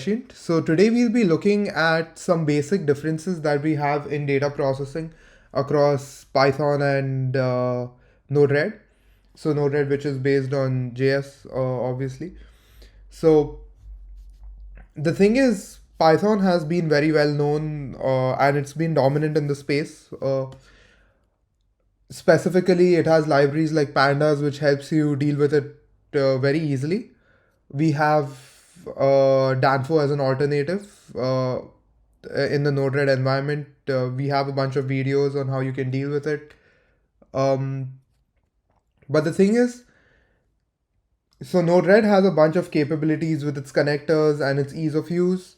Prescient. So today we'll be looking at some basic differences that we have in data processing across Python and Node-RED. So Node-RED, which is based on JS, obviously. So the thing is, Python has been very well known and it's been dominant in the space. Specifically, it has libraries like Pandas, which helps you deal with it very easily. We have Danfo as an alternative in the Node-RED environment. We have a bunch of videos on how you can deal with it. But the thing is, so Node-RED has a bunch of capabilities with its connectors and its ease of use,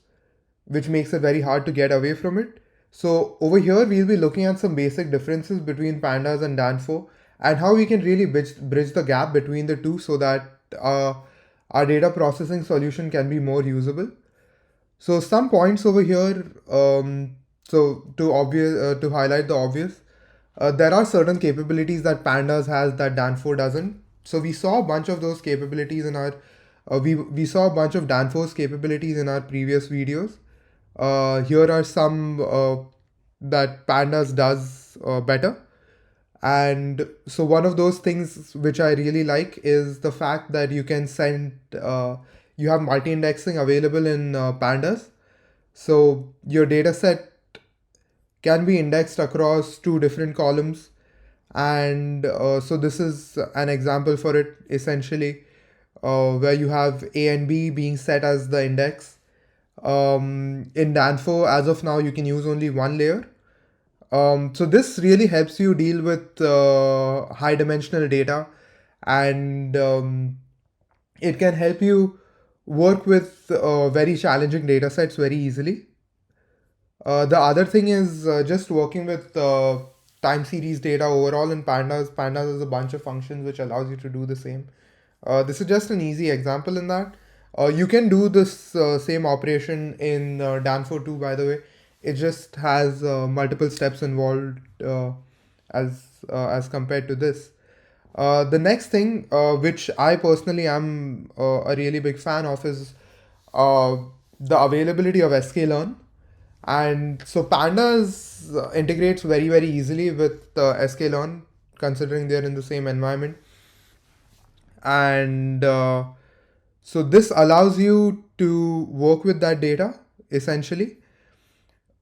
which makes it very hard to get away from it. So over here, we'll be looking at some basic differences between Pandas and Danfo and how we can really bridge the gap between the two so that our data processing solution can be more usable. So some points over here. So to highlight the obvious, there are certain capabilities that Pandas has that Danfo doesn't. So we saw a bunch of those capabilities in our we saw a bunch of Danfo's capabilities in our previous videos. Here are some that Pandas does better. And so one of those things which I really like is the fact that you can send, you have multi-indexing available in Pandas. So your data set can be indexed across two different columns. And so this is an example for it essentially, where you have A and B being set as the index. In Danfo, as of now, you can use only one layer. So this really helps you deal with high dimensional data, and it can help you work with very challenging data sets very easily. The other thing is just working with time series data overall in Pandas. Pandas is a bunch of functions which allows you to do the same. This is just an easy example in that. You can do this same operation in Danfo too, by the way. It just has multiple steps involved as compared to this. The next thing, which I personally am a really big fan of, is the availability of sklearn. And so Pandas integrates very easily with sklearn, considering they're in the same environment. And so this allows you to work with that data essentially.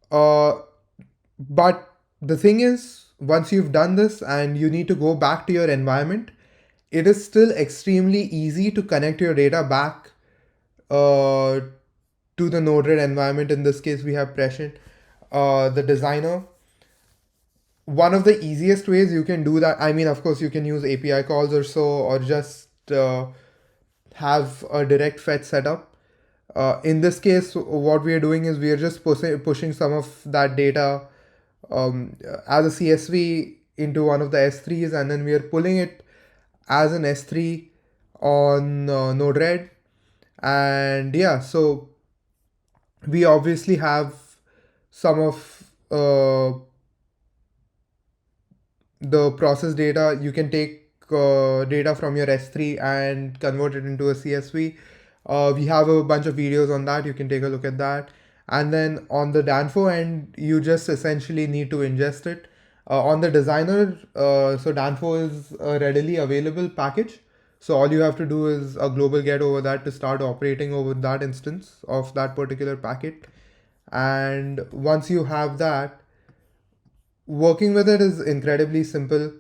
But the thing is, once you've done this and you need to go back to your environment, it is still extremely easy to connect your data back to the Node-RED environment. In this case, we have Prescient, the designer. One of the easiest ways you can do that, I mean, of course, you can use API calls or so, or just have a direct fetch setup. In this case, what we are doing is we are just pushing some of that data as a CSV into one of the S3s, and then we are pulling it as an S3 on Node-RED. And yeah, so we obviously have some of the process data. You can take data from your S3 and convert it into a CSV. We have a bunch of videos on that. You can take a look at that. And then on the Danfo end, you just essentially need to ingest it. On the designer, so Danfo is a readily available package. So all you have to do is a global get over that to start operating over that instance of that particular packet. And once you have that, working with it is incredibly simple.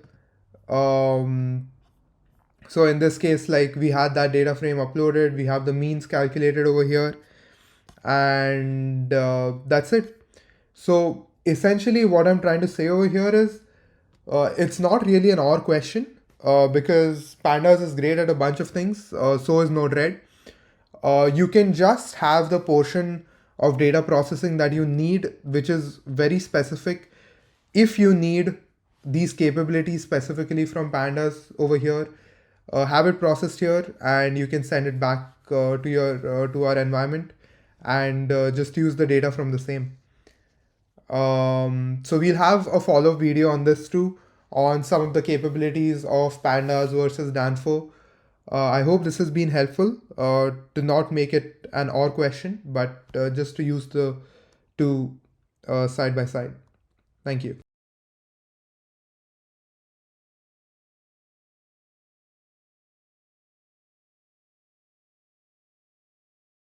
So in this case, like we had that data frame uploaded, we have the means calculated over here, and that's it. So essentially what I'm trying to say over here is it's not really an or question because Pandas is great at a bunch of things. So is Node-RED. You can just have the portion of data processing that you need, which is very specific. If you need these capabilities specifically from Pandas over here, have it processed here, and you can send it back to our environment and just use the data from the same. So we'll have a follow-up video on this too, on some of the capabilities of Pandas versus Danfo. I hope this has been helpful to not make it an or question, but just to use the two side by side. Thank you.